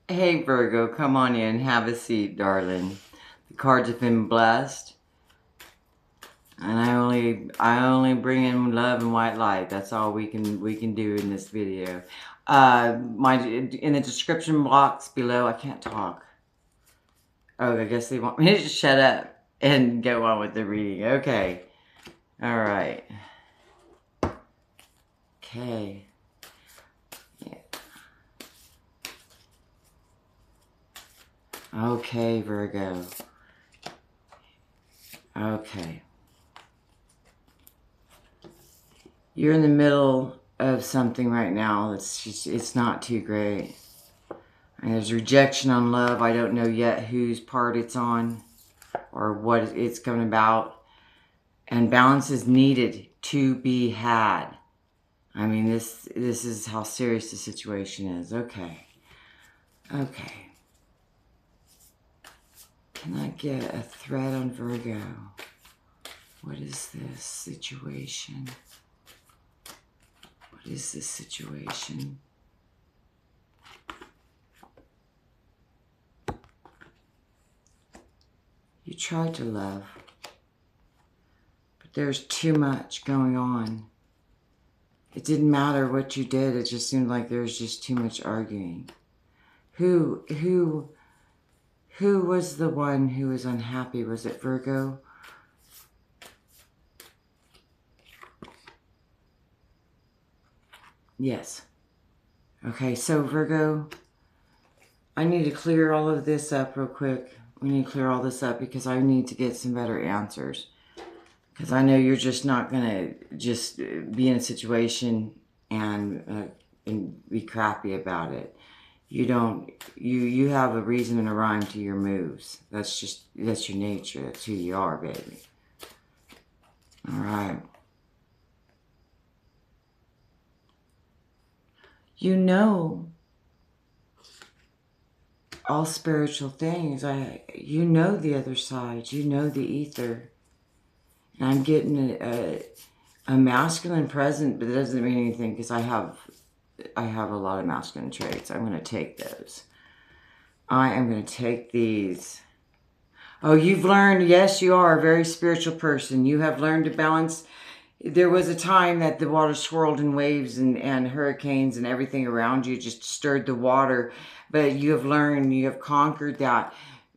Hey Virgo, come on in, have a seat, darling. The cards have been blessed, and I only bring in love and white light. That's all we can do in this video. My in the description box below, I can't talk. Oh, I guess they want me to just shut up and go on with the reading. Okay, all right. Okay. Yeah. Okay, Virgo. Okay. You're in the middle of something right now. It's not too great. And there's rejection on love. I don't know yet whose part it's on or what it's coming about. And balance is needed to be had. I mean, this is how serious the situation is. Okay. Okay. Can I get a thread on Virgo? What is this situation? What is this situation? You tried to love, but there's too much going on. It didn't matter what you did. It just seemed like there was just too much arguing. Who was the one who was unhappy? Was it Virgo? Yes. Okay, so Virgo, I need to clear all of this up real quick. We need to clear all this up because I need to get some better answers. Because I know you're just not going to just be in a situation and be crappy about it. You have a reason and a rhyme to your moves. That's your nature. That's who you are, baby. All right. You know all spiritual things. You know the other side. You know the ether. And I'm getting a masculine present, but it doesn't mean anything because I have a lot of masculine traits. I'm going to take those. I am going to take these. Oh, you've learned, yes, you are a very spiritual person. You have learned to balance. There was a time that the water swirled in waves and hurricanes and everything around you just stirred the water. But you have learned, you have conquered that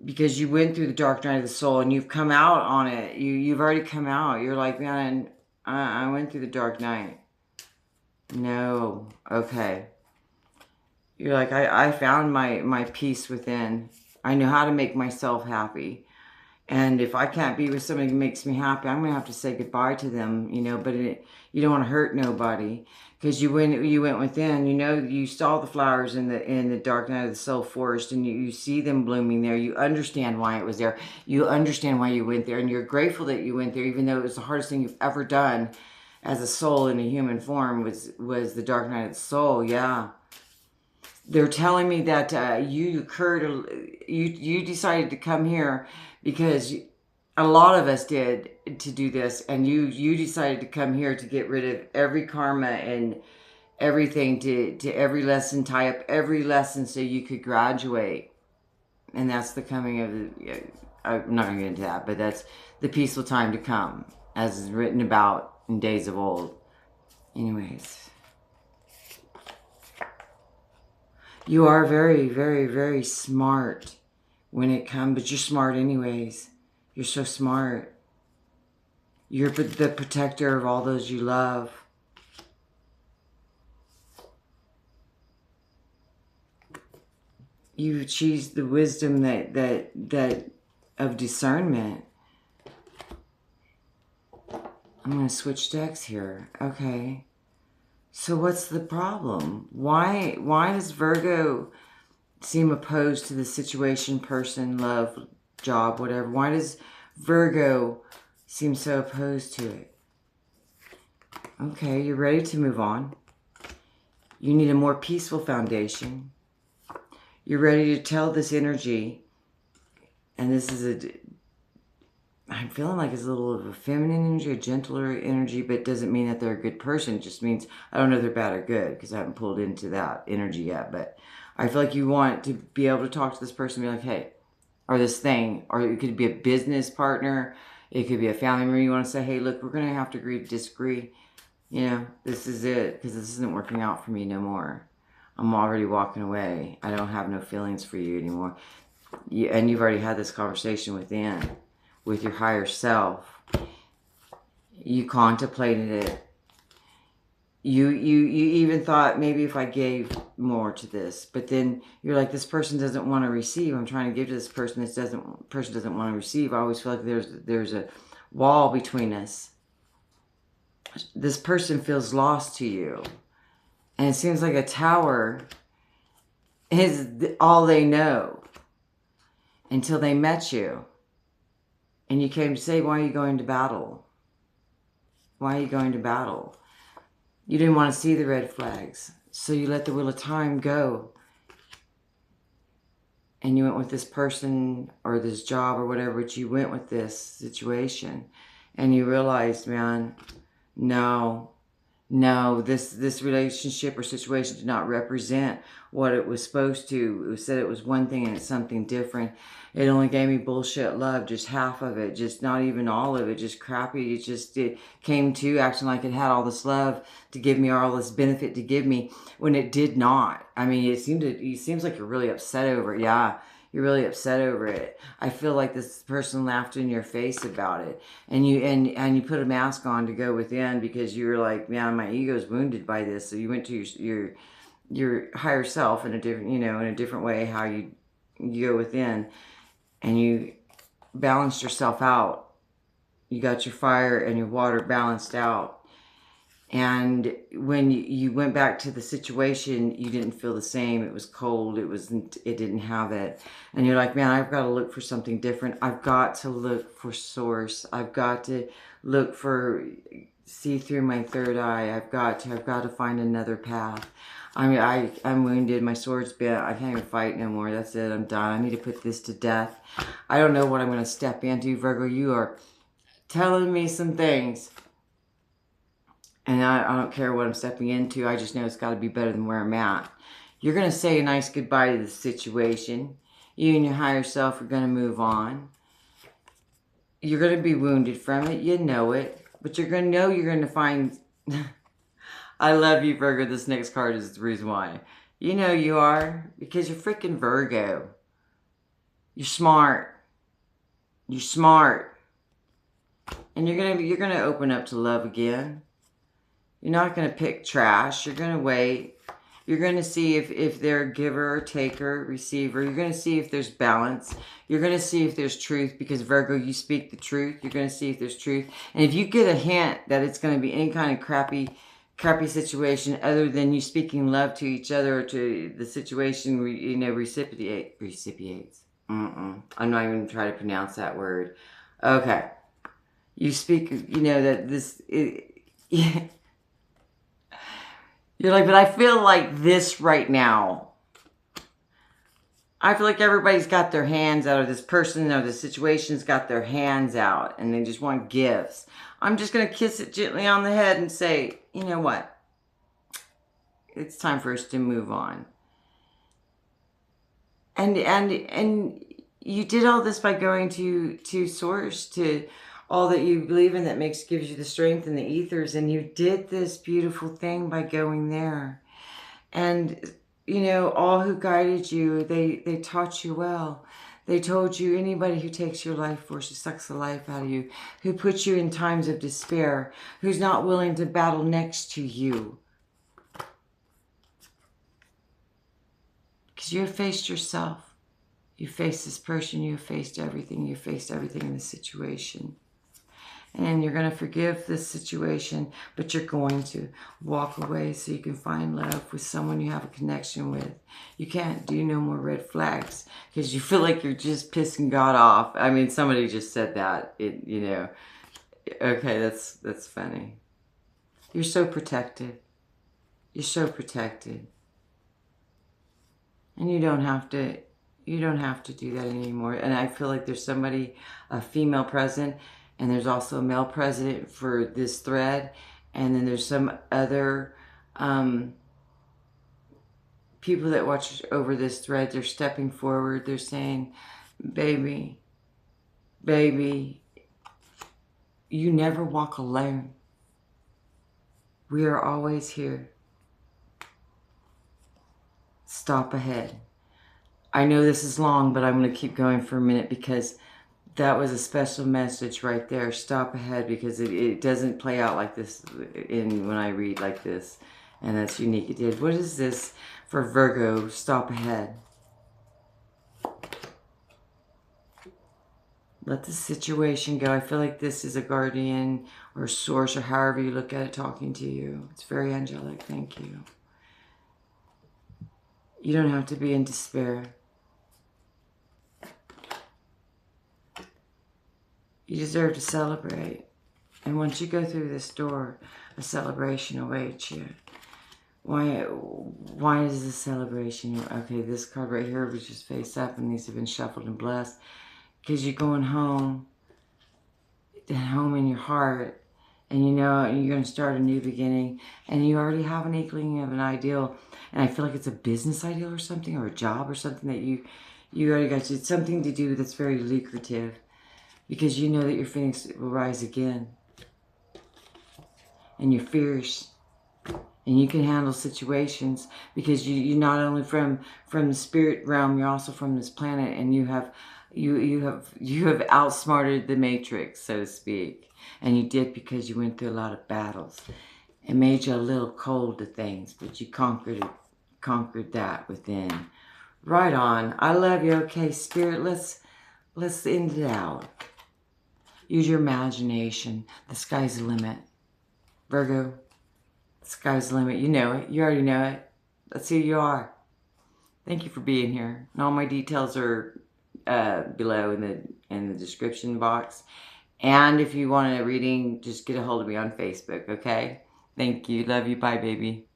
because you went through the dark night of the soul and you've come out on it. You've already come out. You're like, man, I went through the dark night. No. Okay. You're like, I found my peace within. I know how to make myself happy. And if I can't be with somebody who makes me happy, I'm gonna have to say goodbye to them, you know. But you don't want to hurt nobody because you went within. You know, you saw the flowers in the dark night of the soul forest, and you see them blooming there. You understand why it was there. You understand why you went there, and you're grateful that you went there, even though it was the hardest thing you've ever done as a soul in a human form. Was the dark night of the soul? Yeah. They're telling me that you decided to come here because a lot of us did to do this, and you decided to come here to get rid of every karma and everything to every lesson, tie up every lesson so you could graduate. And that's the coming of the, I'm not going to get into that, but that's the peaceful time to come, as is written about in days of old. Anyways. You are very, very, very smart when it comes, but you're smart anyways. You're so smart. You're the protector of all those you love. You've achieved the wisdom that of discernment. I'm going to switch decks here. Okay. So what's the problem? Why does Virgo seem opposed to the situation, person, love, job, whatever? Why does Virgo seem so opposed to it? Okay, you're ready to move on. You need a more peaceful foundation. You're ready to tell this energy, and this is I'm feeling like it's a little of a feminine energy, a gentler energy, but it doesn't mean that they're a good person. It just means, I don't know if they're bad or good because I haven't pulled into that energy yet. But I feel like you want to be able to talk to this person and be like, hey, or this thing, or it could be a business partner. It could be a family member. You want to say, hey, look, we're going to have to agree to disagree. You know, this is it because this isn't working out for me no more. I'm already walking away. I don't have no feelings for you anymore. And you've already had this conversation within, with your higher self. You contemplated it. You even thought maybe if I gave more to this, but then you're like, this person doesn't want to receive. I'm trying to give to this person. This person doesn't want to receive. I always feel like there's a wall between us. This person feels lost to you, and it seems like a tower is all they know until they met you, and you came to say, why are you going to battle? Why are you going to battle? You didn't want to see the red flags, so you let the wheel of time go. And you went with this person or this job or whatever, but you went with this situation. And you realized, man, no, this relationship or situation did not represent what it was supposed to. It said it was one thing and it's something different. It only gave me bullshit love, just half of it, just not even all of it, just crappy. It came to acting like it had all this love to give me, or all this benefit to give me, when it did not. I mean, it seems like you're really upset over it. Yeah, you're really upset over it. I feel like this person laughed in your face about it, and you put a mask on to go within because you were like, man, my ego's wounded by this. So you went to your higher self in a different, in a different way, how you go within, and you balanced yourself out. You got your fire and your water balanced out. And when you went back to the situation, you didn't feel the same. It was cold. It didn't have it. And you're like, man, I've got to look for something different. I've got to look for source. I've got to see through my third eye. I've got to find another path. I mean, I'm wounded. My sword's bent. I can't even fight no more. That's it. I'm done. I need to put this to death. I don't know what I'm going to step into, Virgo. You are telling me some things. And I don't care what I'm stepping into. I just know it's got to be better than where I'm at. You're going to say a nice goodbye to the situation. You and your higher self are going to move on. You're going to be wounded from it. You know it. But you're going to know you're going to find... I love you, Virgo. This next card is the reason why. You know you are. Because you're freaking Virgo. You're smart. You're smart. And you're going to open up to love again. You're not going to pick trash. You're going to wait. You're going to see if they're a giver, taker, receiver. You're going to see if there's balance. You're going to see if there's truth, because Virgo, you speak the truth. You're going to see if there's truth. And if you get a hint that it's going to be any kind of crappy situation other than you speaking love to each other or to the situation, reciprocates. I'm not even trying to pronounce that word. Okay. You speak, that this... You're like, but I feel like this right now. I feel like everybody's got their hands out, or this person or the situation's got their hands out, and they just want gifts. I'm just going to kiss it gently on the head and say, you know what? It's time for us to move on. And you did all this by going to source, to all that you believe in that gives you the strength and the ethers, and you did this beautiful thing by going there. And all who guided you, they taught you well. They told you, anybody who takes your life force, who sucks the life out of you, who puts you in times of despair, who's not willing to battle next to you, because you have faced yourself. You faced this person. You faced everything. You faced everything in the situation. And you're going to forgive this situation, but you're going to walk away so you can find love with someone you have a connection with. You can't do no more red flags because you feel like you're just pissing God off. I mean, somebody just said that. Okay, that's funny. You're so protected. You're so protected. And you don't have to You don't have to do that anymore. And I feel like there's somebody, a female present, and there's also a male president for this thread. And then there's some other people that watch over this thread. They're stepping forward. They're saying, baby, baby, you never walk alone. We are always here. Stop ahead. I know this is long, but I'm going to keep going for a minute because that was a special message right there. Stop ahead, because it doesn't play out like this when I read like this. And that's unique. It did. What is this for Virgo? Stop ahead. Let the situation go. I feel like this is a guardian or source, or however you look at it, talking to you. It's very angelic. Thank you. You don't have to be in despair. You deserve to celebrate. And once you go through this door, a celebration awaits you. Why is this celebration? Okay, this card right here was just face up, and these have been shuffled and blessed. Because you're going home in your heart, and you know you're going to start a new beginning, and you already have an inkling of an ideal. And I feel like it's a business ideal or something, or a job or something that you already got. It's something to do that's very lucrative, because you know that your phoenix will rise again, and you're fierce, and you can handle situations, because you're not only from the spirit realm, you're also from this planet, and you have outsmarted the matrix, so to speak. And you did, because you went through a lot of battles. It made you a little cold to things, but you conquered that within. Right on. I love you. Okay, Spirit, let's end it out. Use your imagination. The sky's the limit. Virgo, the sky's the limit. You know it. You already know it. That's who you are. Thank you for being here. And all my details are below in the description box. And if you want a reading, just get a hold of me on Facebook, okay? Thank you. Love you. Bye, baby.